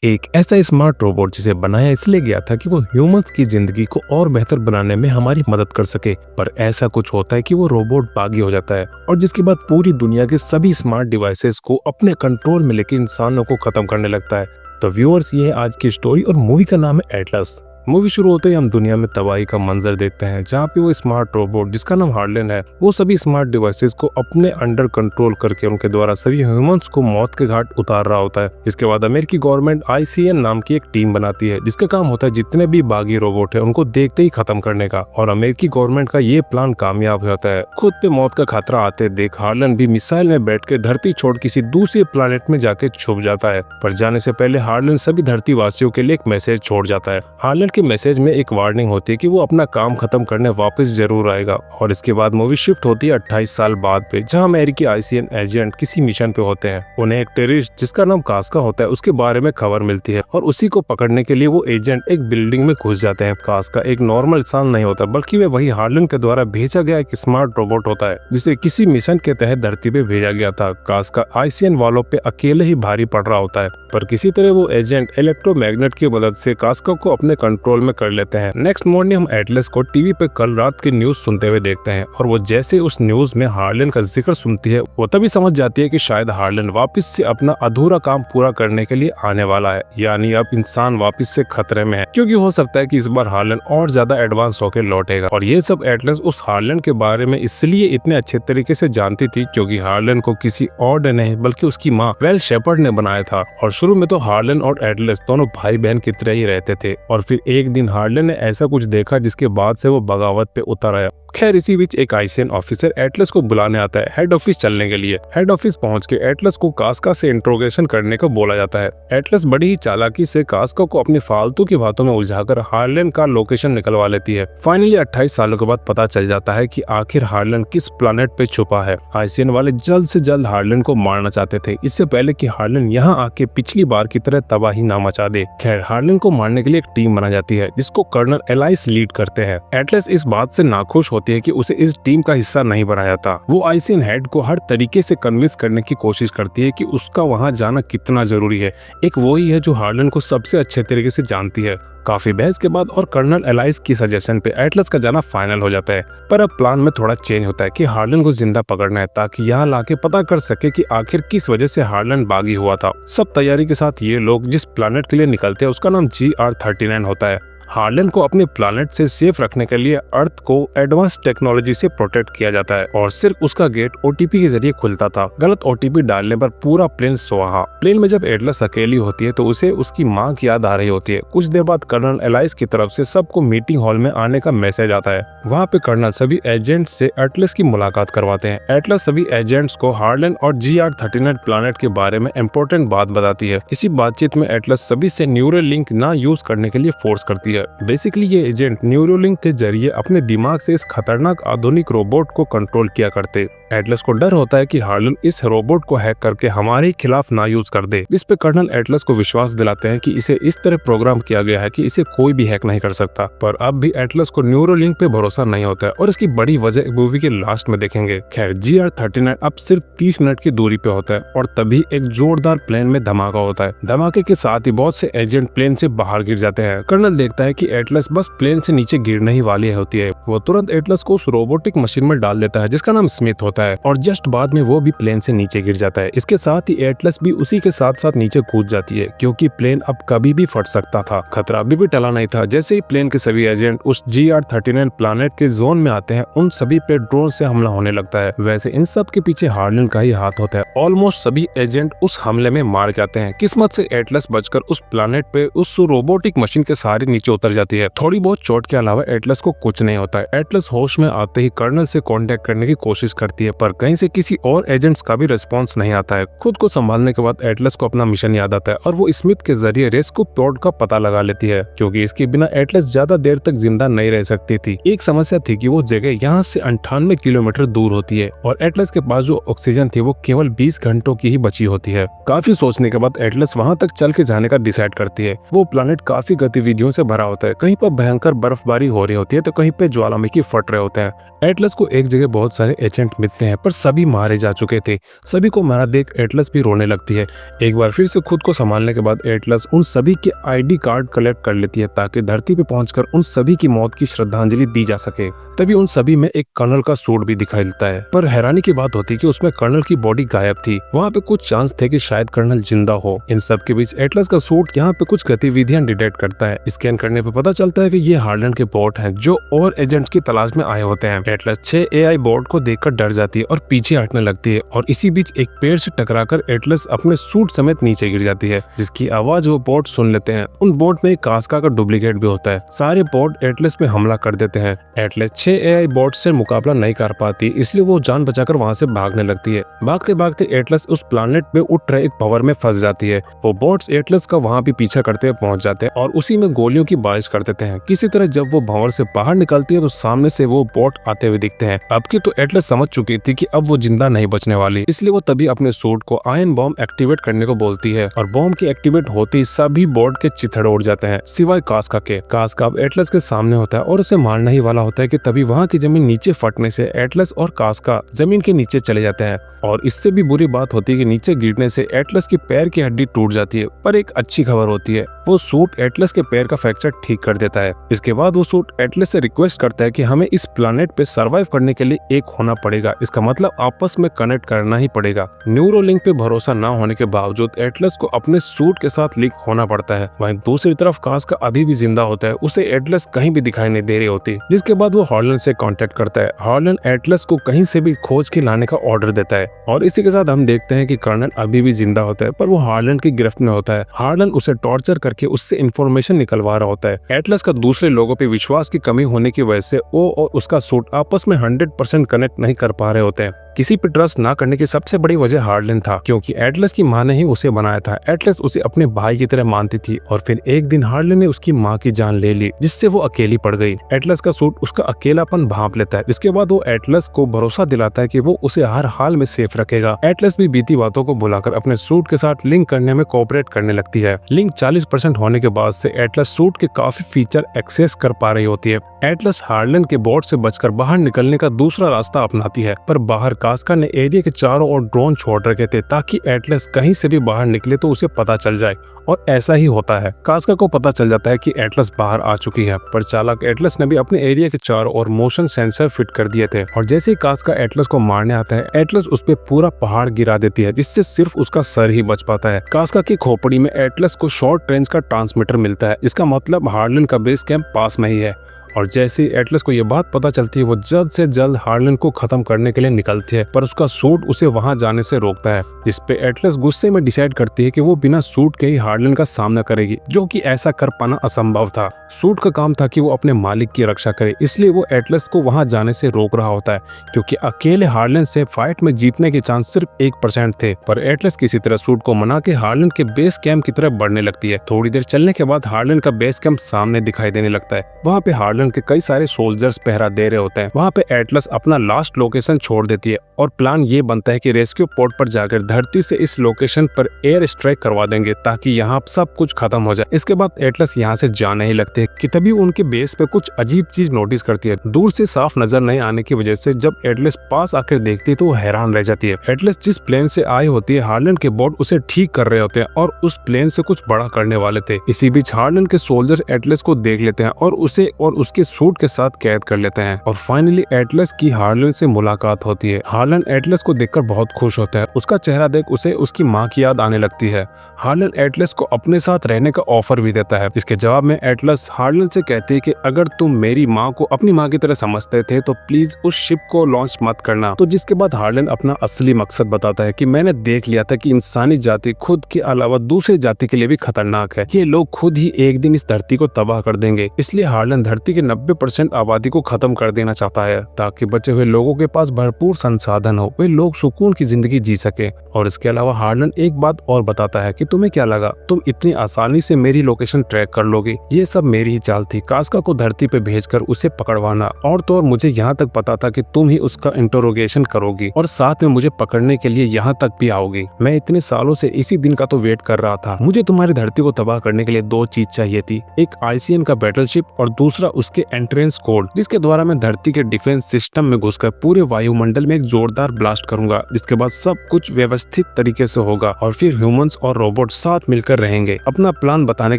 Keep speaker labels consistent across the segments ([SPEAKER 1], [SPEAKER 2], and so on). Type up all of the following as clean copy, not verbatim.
[SPEAKER 1] एक ऐसा smart robot जिसे बनाया इसलिए गया था कि वो ह्यूमंस की जिंदगी को और बेहतर बनाने में हमारी मदद कर सके। पर ऐसा कुछ होता है कि वो रोबोट बागी हो जाता है और जिसके बाद पूरी दुनिया के सभी स्मार्ट डिवाइसेस को अपने कंट्रोल में लेकर इंसानों को खत्म करने लगता है। तो व्यूअर्स, ये है आज की स्टोरी और मूवी का नाम है एटलस। मूवी शुरू होते ही हम दुनिया में तबाही का मंजर देखते हैं, जहाँ पे वो स्मार्ट रोबोट जिसका नाम हार्लन है, वो सभी स्मार्ट डिवाइसेस को अपने अंडर कंट्रोल करके उनके द्वारा सभी ह्यूमंस को मौत के घाट उतार रहा होता है। इसके बाद अमेरिकी गवर्नमेंट ICN नाम की एक टीम बनाती है जिसका काम होता है जितने भी बागी रोबोट है उनको देखते ही खत्म करने का। और अमेरिकी गवर्नमेंट का ये प्लान कामयाब हो जाता है। खुद पे मौत का खतरा आते देख हार्लन भी मिसाइल में बैठ के धरती छोड़ किसी दूसरे प्लानेट में जाके छुप जाता है। पर जाने से पहले हार्लन सभी धरती वासियों के लिए एक मैसेज छोड़ जाता है। हार्लन के मैसेज में एक वार्निंग होती है कि वो अपना काम खत्म करने वापस जरूर आएगा। और इसके बाद मूवी शिफ्ट होती है 28 साल बाद पे, जहां अमेरिकी ICN एजेंट किसी मिशन पे होते हैं। उन्हें एक टेररिस्ट जिसका नाम कास्का होता है उसके बारे में खबर मिलती है और उसी को पकड़ने के लिए वो एजेंट एक बिल्डिंग में घुस जाते हैं। कास्का एक नॉर्मल इंसान नहीं होता, बल्कि वे वही हार्लन के द्वारा भेजा गया एक स्मार्ट रोबोट होता है जिसे किसी मिशन के तहत धरती पे भेजा गया था। कास्का ICN वालों पे अकेले ही भारी पड़ रहा होता है, पर किसी तरह वो एजेंट इलेक्ट्रोमैग्नेट की मदद से कास्का को अपने कंट्रोल में कर लेते हैं। नेक्स्ट मॉर्निंग हम एटलस को टीवी पे कल रात की न्यूज सुनते हुए देखते हैं और वो जैसे उस न्यूज में हार्लन का जिक्र सुनती है, वो तभी समझ जाती है कि शायद हार्लन वापस से अपना अधूरा काम पूरा करने के लिए आने वाला है। यानी अब इंसान वापस से खतरे में है, क्योंकि हो सकता है कि इस बार हार्लन और ज्यादा एडवांस होकर लौटेगा। और ये सब एटलस उस हार्लन के बारे में इसलिए इतने अच्छे तरीके से जानती थी क्योंकि हार्लन को किसी और ने नहीं बल्कि उसकी माँ वेल शेपर्ड ने बनाया था। और शुरू में तो हार्लन और एटलस दोनों भाई बहन की तरह ही रहते थे, और फिर एक दिन हार्लन ने ऐसा कुछ देखा जिसके बाद से वो बगावत पे उतर आया। खैर, इसी बीच एक ICN ऑफिसर एटलस को बुलाने आता है हेड ऑफिस चलने के लिए। हेड ऑफिस पहुंच के एटलस को कास्का से इंट्रोगेशन करने को बोला जाता है। एटलस बड़ी ही चालाकी से कास्का को अपनी फालतू की बातों में उलझाकर हार्लन का लोकेशन निकलवा लेती है। फाइनली 28 सालों के बाद पता चल जाता है कि आखिर हार्लन किस प्लानेट पे छुपा है। ICN वाले जल्द से जल्द हार्लन को मारना चाहते थे, इससे पहले कि हार्लन यहाँ आके पिछली बार की तरह तबाही ना मचा दे। खैर, हार्लन को मारने के लिए एक टीम बना जाती है जिसको कर्नल एलाइस लीड करते हैं। एटलस इस बात से नाखुश होती है कि उसे इस टीम का हिस्सा नहीं बनाया था। वो ICN हेड को हर तरीके से कन्विंस करने की कोशिश करती है कि उसका वहां जाना कितना जरूरी है। एक वो ही है जो हार्लन को सबसे अच्छे तरीके से जानती है। काफी बहस के बाद और कर्नल एलाइस की सजेशन पे एटलस का जाना फाइनल हो जाता है। पर अब प्लान में थोड़ा चेंज होता है कि हार्लन को जिंदा पकड़ना है ताकि यहाँ लाके पता कर सके कि आखिर किस वजह से हार्लन बागी हुआ था। सब तैयारी के साथ ये लोग जिस प्लानेट के लिए निकलते हैं उसका नाम GR39 होता है। हार्लन को अपने प्लानेट से सेफ रखने के लिए अर्थ को एडवांस टेक्नोलॉजी से प्रोटेक्ट किया जाता है और सिर्फ उसका गेट OTP के जरिए खुलता था। गलत OTP डालने पर पूरा प्लेन स्वाहा। प्लेन में जब एटलस अकेली होती है तो उसे उसकी माँ की याद आ रही होती है। कुछ देर बाद कर्नल एलाइस की तरफ से सबको मीटिंग हॉल में आने का मैसेज आता है। वहाँ पे कर्नल सभी एजेंट्स से एटलस की मुलाकात करवाते हैं। एटलस सभी एजेंट्स को हार्लन और GR39 प्लानेट के बारे में इम्पोर्टेंट बात बताती है। इसी बातचीत में एटलस सभी से न्यूरल लिंक ना यूज करने के लिए फोर्स करती है। बेसिकली ये एजेंट न्यूरोलिंक के जरिए अपने दिमाग से इस खतरनाक आधुनिक रोबोट को कंट्रोल किया करते। एटलस को डर होता है कि हार्लन इस रोबोट को हैक करके हमारे खिलाफ ना यूज कर दे। इस पे कर्नल एटलस को विश्वास दिलाते हैं कि इसे इस तरह प्रोग्राम किया गया है कि इसे कोई भी हैक नहीं कर सकता। पर अब भी एटलस को न्यूरोलिंक पे भरोसा नहीं होता है और इसकी बड़ी वजह मूवी के लास्ट में देखेंगे। खैर, GR39 अब सिर्फ 30 मिनट की दूरी पे होता है और तभी एक जोरदार प्लेन में धमाका होता है। धमाके के साथ ही बहुत से एजेंट प्लेन से बाहर गिर जाते हैं। कर्नल देखता है कि एटलस बस प्लेन से नीचे गिरने ही वाली होती है। वो तुरंत एटलस को उस रोबोटिक मशीन में डाल देता है जिसका नाम स्मिथ होता है और जस्ट बाद में वो भी प्लेन से नीचे गिर जाता है। इसके साथ ही एटलस भी उसी के साथ साथ नीचे कूद जाती है क्योंकि प्लेन अब कभी भी फट सकता था। खतरा अभी भी टला नहीं था। जैसे ही प्लेन के सभी एजेंट उस GR39 प्लानेट के जोन में आते हैं, उन सभी पे ड्रोन से हमला होने लगता है। वैसे इन सब के पीछे हार्लन का ही हाथ होता है। ऑलमोस्ट सभी एजेंट उस हमले में मार जाते हैं। किस्मत से एटलस बचकर उस प्लानेट पे उस रोबोटिक मशीन के सहारे नीचे उतर जाती है। थोड़ी बहुत चोट के अलावा एटलस को कुछ नहीं होता है। एटलस होश में आते ही कर्नल से कांटेक्ट करने की कोशिश करती है, पर कहीं से किसी और एजेंट्स का भी रिस्पांस नहीं आता है। खुद को संभालने के बाद एटलस को अपना मिशन याद आता है और वो स्मिथ के जरिए रेस्क्यू पोर्ट का पता लगा लेती है क्योंकि इसके बिना एटलस ज्यादा देर तक जिंदा नहीं रह सकती थी। एक समस्या थी कि वो जगह यहाँ से 98 किलोमीटर दूर होती है और एटलस के पास जो ऑक्सीजन थी वो केवल 20 घंटों की ही बची होती है। काफी सोचने के बाद एटलस वहाँ तक चल के जाने का डिसाइड करती है। वो प्लानेट काफी गतिविधियों से भरा होता है, कहीं पर भयंकर बर्फबारी हो रही होती है तो कहीं पे ज्वालामुखी फट रहे होते हैं। एटलस को एक जगह बहुत सारे एजेंट मिलते हैं पर सभी मारे जा चुके थे। सभी को मारा देख एटलस भी रोने लगती है। एक बार फिर से खुद को संभालने के बाद एटलस उन सभी के आईडी कार्ड कलेक्ट कर लेती है ताकि धरती पे पहुंचकर उन सभी की मौत की श्रद्धांजलि दी जा सके। तभी उन सभी में एक कर्नल का सूट भी दिखाई देता है, पर हैरानी की बात होती है कि उसमें कर्नल की बॉडी गायब थी। वहाँ पे कुछ चांस थे कि शायद कर्नल जिंदा हो। इन सब के बीच एटलस का सूट यहाँ पे कुछ गतिविधियां डिटेक्ट करता है। स्कैन करने पे पता चलता है कि ये हार्लन के बॉट हैं जो और एजेंट्स की तलाश में आए होते हैं। एटलस 6 AI बॉट को देखकर डर जाती है और पीछे हटने लगती है और इसी बीच एक पेड़ से टकराकर एटलस अपने सूट समेत नीचे गिर जाती है, जिसकी आवाज वो बॉट सुन लेते हैं। उन बॉट में एक कास्का का डुप्लीकेट भी होता है। सारे बॉट एटलस पे हमला कर देते हैं। एटलस 6 AI बॉट से मुकाबला नहीं कर पाती, इसलिए वो जान बचाकर वहाँ से भागने लगती है। भागते भागते एटलस उस प्लानेट पे उठ रहे एक भंवर में फंस जाती है। वो बॉट्स एटलस का वहाँ भी पीछा करते हुए पहुंच जाते हैं और उसी में गोलियों की बारिश कर देते हैं। किसी तरह जब वो भंवर से बाहर निकलती है तो सामने से वो बॉट आते हुए दिखते हैं। अब की तो एटलस समझ चुकी थी कि अब वो जिंदा नहीं बचने वाली, इसलिए वो तभी अपने सूट को आयन बॉम्ब एक्टिवेट करने को बोलती है और बॉम्ब की एक्टिवेट होते ही सभी बॉट के चिथड़े उड़ जाते हैं सिवाय कास्का के। कास्का अब एटलस के सामने होता है और उसे मारना ही वाला होता है कि तभी वहाँ की जमीन नीचे फटने से एटलस और कास्का जमीन के नीचे चले जाते हैं। और इससे भी बुरी बात होती है कि नीचे गिरने से एटलस की पैर की हड्डी टूट जाती है। पर एक अच्छी खबर होती है, वो सूट एटलस के पैर का फ्रैक्चर ठीक कर देता है। इसके बाद वो सूट एटलस से रिक्वेस्ट करता है कि हमें इस प्लैनेट पे सरवाइव करने के लिए एक होना पड़ेगा। इसका मतलब आपस में कनेक्ट करना ही पड़ेगा। न्यूरोलिंक पे भरोसा न होने के बावजूद एटलस को अपने सूट के साथ लिंक होना पड़ता है। वहीं दूसरी तरफ कास्का अभी भी जिंदा होता है, उसे एटलस कहीं भी दिखाई नहीं दे रही होती। जिसके बाद वो हार्लन से कांटेक्ट करता है। हार्लन एटलस को कहीं से भी खोज के लाने का ऑर्डर देता है और इसी के साथ हम देखते हैं कि कर्नल अभी भी जिंदा होता है, पर वो हार्लन की गिरफ्त में होता है। हार्लन उसे टॉर्चर करके उससे इंफॉर्मेशन निकलवा रहा होता है। एटलस का दूसरे लोगों पे विश्वास की कमी होने की वजह से वो और उसका सूट आपस में 100% कनेक्ट नहीं कर पा रहे होते हैं। किसी पे ट्रस्ट ना करने की सबसे बड़ी वजह हार्लन था, क्योंकि एटलस की माँ ने ही उसे बनाया था। एटलस उसे अपने भाई की तरह मानती थी और फिर एक दिन हार्लन ने उसकी माँ की जान ले ली, जिससे वो अकेली पड़ गई। एटलस का सूट उसका अकेलापन भांप लेता है, जिसके बाद वो एटलस को भरोसा दिलाता है कि वो उसे हर हाल में सेफ रखेगा। एटलस भी बीती बातों को भुलाकर अपने सूट के साथ लिंक करने में कोऑपरेट करने लगती है। लिंक 40% होने के बाद से एटलस सूट के काफी फीचर एक्सेस कर पा रही होती है। एटलस हार्लन के बोर्ड से बचकर बाहर निकलने का दूसरा रास्ता अपनाती है, पर बाहर कास्का ने एरिया के चारों ओर ड्रोन छोड़ रखे थे ताकि एटलस कहीं से भी बाहर निकले तो उसे पता चल जाए, और ऐसा ही होता है। कास्का को पता चल जाता है कि एटलस बाहर आ चुकी है, पर चालाक एटलस ने भी अपने एरिया के चारों ओर मोशन सेंसर फिट कर दिए थे और जैसे ही कास्का एटलस को मारने आता है, एटलस उस पे पूरा पहाड़ गिरा देती है, जिससे सिर्फ उसका सर ही बच पाता है। कास्का की खोपड़ी में एटलस को शॉर्ट रेंज का ट्रांसमीटर मिलता है। इसका मतलब हार्लन का बेस कैंप पास में ही है और जैसे ही एटलस को यह बात पता चलती है, वो जल्द से जल्द हार्लन को खत्म करने के लिए निकलती है, पर उसका सूट उसे वहां जाने से रोकता है। इस पे एटलस गुस्से में डिसाइड करती है कि वो बिना सूट के ही हार्लन का सामना करेगी, जो कि ऐसा कर पाना असंभव था। सूट का काम था कि वो अपने मालिक की रक्षा करे, इसलिए वो एटलस को वहां जाने से रोक रहा होता है, क्योंकि अकेले हार्लन से फाइट में जीतने के चांस सिर्फ 1% थे। पर एटलस किसी तरह सूट को मना के हार्लन के बेस कैंप की तरफ बढ़ने लगती है। थोड़ी देर चलने के बाद हार्लन का बेस कैंप सामने दिखाई देने लगता है। वहाँ पे हार्लन के कई सारे सोल्जर्स पहरा दे रहे होते हैं। वहाँ पे एटलस अपना लास्ट लोकेशन छोड़ देती है और प्लान ये बनता है कि रेस्क्यू पोर्ट पर जाकर धरती से इस लोकेशन पर एयर स्ट्राइक करवा देंगे ताकि यहाँ सब कुछ खत्म हो जाए। इसके बाद एटलस यहाँ से जाने ही लगते हैं कि तभी उनके बेस पे कुछ अजीब चीज नोटिस करती है। दूर से साफ नजर नहीं आने की वजह से जब एटलस पास आकर देखती है तो वो हैरान रह जाती है। एटलस जिस प्लेन से आई होती है, हार्लन के बोट उसे ठीक कर रहे होते हैं और उस प्लेन से कुछ बड़ा करने वाले थे। इसी बीच हार्लन के सोल्जर एटलस को देख लेते हैं और उसे और उसके सूट के साथ कैद कर लेते हैं और फाइनली एटलस की हार्लन से मुलाकात होती है। हार्लन एटलस को देखकर बहुत खुश होता है। उसका चेहरा देख उसे उसकी माँ की याद आने लगती है। हार्लन एटलस को अपने साथ रहने का ऑफर भी देता है। इसके जवाब में एटलस हार्लन से कहती है कि अगर तुम मेरी माँ को अपनी माँ की तरह समझते थे तो प्लीज उस शिप को लॉन्च मत करना। तो जिसके बाद हार्लन अपना असली मकसद बताता है कि मैंने देख लिया था कि इंसानी जाति खुद के अलावा दूसरी जाति के लिए भी खतरनाक है। ये लोग खुद ही एक दिन इस धरती को तबाह कर देंगे, इसलिए हार्लन धरती के की 90% आबादी को खत्म कर देना चाहता है ताकि बचे हुए लोगों के पास भरपूर संसाधन हो, वे लोग सुकून की जिंदगी जी सके। और इसके अलावा हार्लन एक बात और बताता है कि तुम्हें क्या लगा, तुम इतनी आसानी से मेरी लोकेशन ट्रैक कर लोगे? ये सब मेरी ही चाल थी, कास्का को धरती पे भेजकर उसे पकड़वाना। और तो और मुझे यहाँ तक पता था कि तुम ही उसका इंटरोगेशन करोगी और साथ में मुझे पकड़ने के लिए यहाँ तक भी आओगी। मैं इतने सालों से इसी दिन का तो वेट कर रहा था। मुझे तुम्हारी धरती को तबाह करने के लिए दो चीज चाहिए थी, एक आईसीएन का बैटलशिप और दूसरा उसके एंट्रेंस कोड, जिसके द्वारा मैं धरती के डिफेंस सिस्टम में घुसकर पूरे वायुमंडल में एक जोरदार ब्लास्ट करूंगा, जिसके बाद सब कुछ व्यवस्थित तरीके से होगा और फिर ह्यूमंस और रोबोट साथ मिलकर रहेंगे। अपना प्लान बताने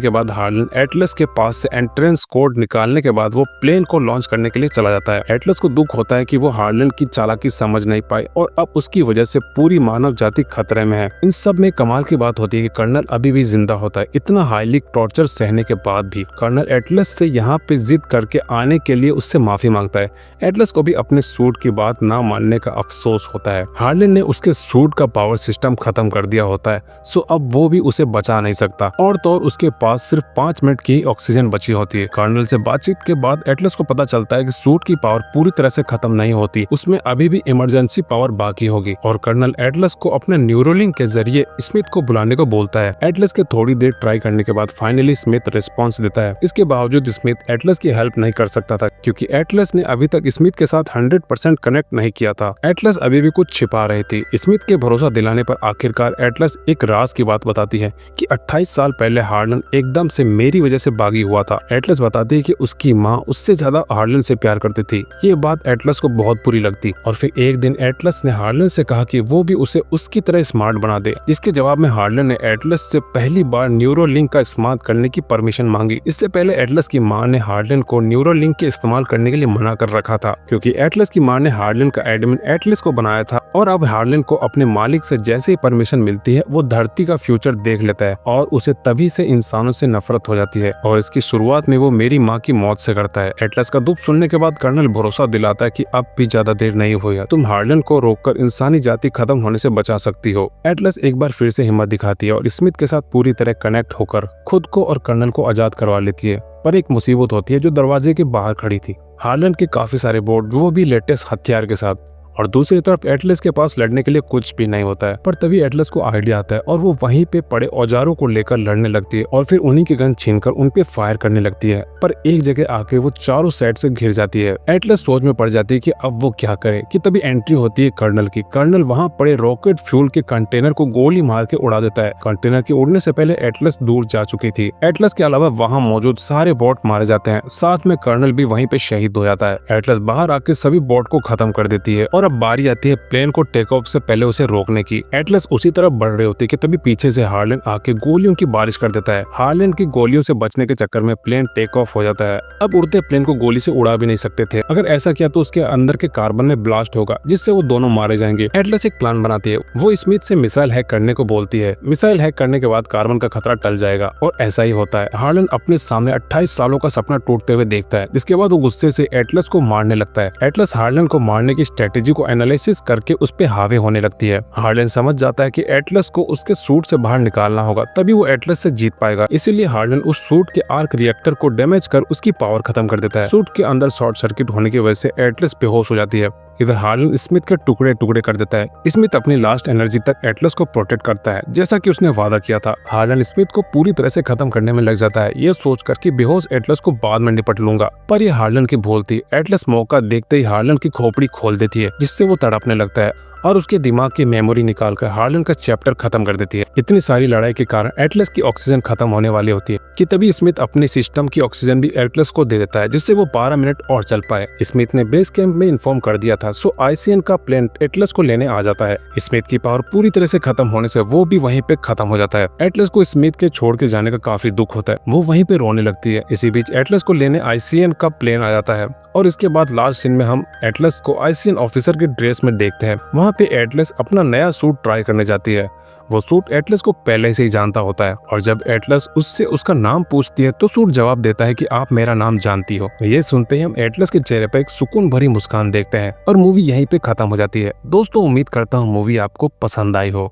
[SPEAKER 1] के बाद हार्लन एटलस के पास से एंट्रेंस कोड निकालने के बाद वो प्लेन को लॉन्च करने के लिए चला जाता है। एटलस को दुख होता है कि वो हार्लन की चालाकी समझ नहीं पाई और अब उसकी वजह से पूरी मानव जाति खतरे में है। इन सब में कमाल की बात होती है कि कर्नल अभी भी जिंदा होता है। इतना हाईली टॉर्चर सहने के बाद भी कर्नल एटलस से यहाँ पे जिद करके आने के लिए उससे माफी मांगता है। एटलस को भी अपने सूट की बात ना मानने का अफसोस होता है। हार्लन ने उसके सूट का पावर सिस्टम खत्म कर दिया होता है, सो अब वो भी उसे बचा नहीं सकता और तो और उसके पास सिर्फ 5 मिनट की ऑक्सीजन बची होती है। कर्नल से बातचीत के बाद एटलस को पता चलता है कि सूट की पावर पूरी तरह से खत्म नहीं होती, उसमें अभी भी इमरजेंसी पावर बाकी होगी और कर्नल एटलस को अपने न्यूरोलिंक के जरिए स्मिथ को बुलाने को बोलता है। एटलस के थोड़ी देर ट्राई करने के बाद फाइनली स्मिथ रिस्पॉन्स देता है। इसके बावजूद स्मिथ एटलस की हेल्प नहीं कर सकता था क्योंकि एटलस ने अभी तक स्मिथ के साथ 100% कनेक्ट नहीं किया था। एटलस अभी भी कुछ छिपा रही थी। स्मिथ के भरोसा दिलाने पर आखिरकार एटलस एक राज की बात बताती है कि 28 साल पहले हार्लन एकदम से मेरी वजह से बागी हुआ था। एटलस बताती है कि उसकी माँ उससे ज्यादा हार्लन से प्यार करती थी। ये बात एटलस को बहुत बुरी लगती और फिर एक दिन एटलस ने हार्लन से कहा कि वो भी उसे उसकी तरह स्मार्ट बना दे, जिसके जवाब में हार्लन ने एटलस से पहली बार न्यूरोलिंक का इस्तेमाल करने की परमिशन मांगी। इससे पहले एटलस की माँ ने हार्लन को न्यूरोलिंक के इस्तेमाल करने के लिए मना कर रखा था क्योंकि एटलस की माँ ने हार्लन का एडमिन एटलस को बनाया था और अब हार्लन को अपने मालिक से जैसे ही परमिशन मिलती है वो धरती का फ्यूचर देख लेता है और उसे तभी से इंसानों से नफरत हो जाती है और इसकी शुरुआत में वो मेरी माँ की मौत से करता है। एटलस का दुख सुनने के बाद कर्नल भरोसा दिलाता है कि अब भी ज्यादा देर नहीं हुई है, तुम हार्लन को रोककर इंसानी जाति खत्म होने से बचा सकती हो। एटलस एक बार फिर से हिम्मत दिखाती है और स्मिथ के साथ पूरी तरह कनेक्ट होकर खुद को और कर्नल को आजाद करवा लेती है। पर एक मुसीबत होती है जो दरवाजे के बाहर खड़ी थी। हार्लन के काफी सारे बोर्ड, वो भी लेटेस्ट हथियार के साथ, और दूसरी तरफ एटलस के पास लड़ने के लिए कुछ भी नहीं होता है। पर तभी एटलस को आइडिया आता है और वो वहीं पे पड़े औजारों को लेकर लड़ने लगती है और फिर उन्हीं की गन छीनकर उन पे फायर करने लगती है। पर एक जगह आके वो चारों साइड से घिर जाती है। एटलस सोच में पड़ जाती है कि अब वो क्या करे कि तभी एंट्री होती है कर्नल की। कर्नल वहाँ पड़े रॉकेट फ्यूल के कंटेनर को गोली मार के उड़ा देता है। कंटेनर के उड़ने से पहले एटलस दूर जा चुकी थी। एटलस के अलावा वहाँ मौजूद सारे बॉट मारे जाते हैं, साथ में कर्नल भी वहीं पे शहीद हो जाता है। एटलस बाहर आके सभी बॉट को खत्म कर देती है और अब बारी आती है प्लेन को टेक ऑफ से पहले उसे रोकने की। एटलस उसी तरफ बढ़ रही होती है कि तभी पीछे से हार्लन आके गोलियों की बारिश कर देता है। हार्लन की गोलियों से बचने के चक्कर में प्लेन टेक ऑफ हो जाता है। अब उड़ते प्लेन को गोली से उड़ा भी नहीं सकते थे, अगर ऐसा किया तो उसके अंदर के कार्बन में ब्लास्ट होगा जिससे वो दोनों मारे जाएंगे। एटलस एक प्लान बनाती है, वो स्मिथ से मिसाइल हैक करने को बोलती है। मिसाइल हैक करने के बाद कार्बन का खतरा टल जाएगा और ऐसा ही होता है। हार्लन अपने सामने 28 सालों का सपना टूटते हुए देखता है, जिसके बाद वो गुस्से से एटलस को मारने लगता है। एटलस हार्लन को मारने की स्ट्रेटेजी को एनालिसिस करके उस पे हावी होने लगती है। हार्लन समझ जाता है कि एटलस को उसके सूट से बाहर निकालना होगा, तभी वो एटलस से जीत पाएगा। इसीलिए हार्लन उस सूट के आर्क रिएक्टर को डैमेज कर उसकी पावर खत्म कर देता है। सूट के अंदर शॉर्ट सर्किट होने की वजह से एटलस बेहोश हो जाती है। इधर हार्लन स्मिथ के टुकड़े टुकड़े कर देता है। स्मिथ अपनी लास्ट एनर्जी तक एटलस को प्रोटेक्ट करता है जैसा कि उसने वादा किया था। हार्लन स्मिथ को पूरी तरह से खत्म करने में लग जाता है, ये सोचकर कि बेहोश एटलस को बाद में निपट लूंगा। पर यह हार्लन की भूल थी। एटलस मौका देखते ही हार्लन की खोपड़ी खोल देती है, जिससे वो तड़पने लगता है और उसके दिमाग की मेमोरी निकालकर हार्लन का चैप्टर खत्म कर देती है। इतनी सारी लड़ाई के कारण एटलस की ऑक्सीजन खत्म होने वाली होती है कि तभी स्मिथ अपने सिस्टम की ऑक्सीजन भी एटलस को दे देता है, जिससे वो 12 मिनट और चल पाए। स्मिथ ने बेस कैंप में इन्फॉर्म कर दिया था, सो आईसीएन का प्लेन एटलस को लेने आ जाता है। स्मिथ की पावर पूरी तरह से खत्म होने से वो भी वहीं पे खत्म हो जाता है। एटलस को स्मिथ के छोड़ के जाने का काफी दुख होता है, वो वहीं पे रोने लगती है। इसी बीच एटलस को लेने आईसीएन का प्लेन आ जाता है और इसके बाद लास्ट सीन में हम एटलस को आईसीएन ऑफिसर के ड्रेस में देखते हैं। वहाँ पे एटलस अपना नया सूट ट्राई करने जाती है। वो सूट एटलस को पहले से ही जानता होता है और जब एटलस उससे उसका नाम पूछती है तो सूट जवाब देता है कि आप मेरा नाम जानती हो। ये सुनते ही हम एटलस के चेहरे पर एक सुकून भरी मुस्कान देखते हैं और मूवी यहीं पे खत्म हो जाती है। दोस्तों, उम्मीद करता हूँ मूवी आपको पसंद आई हो।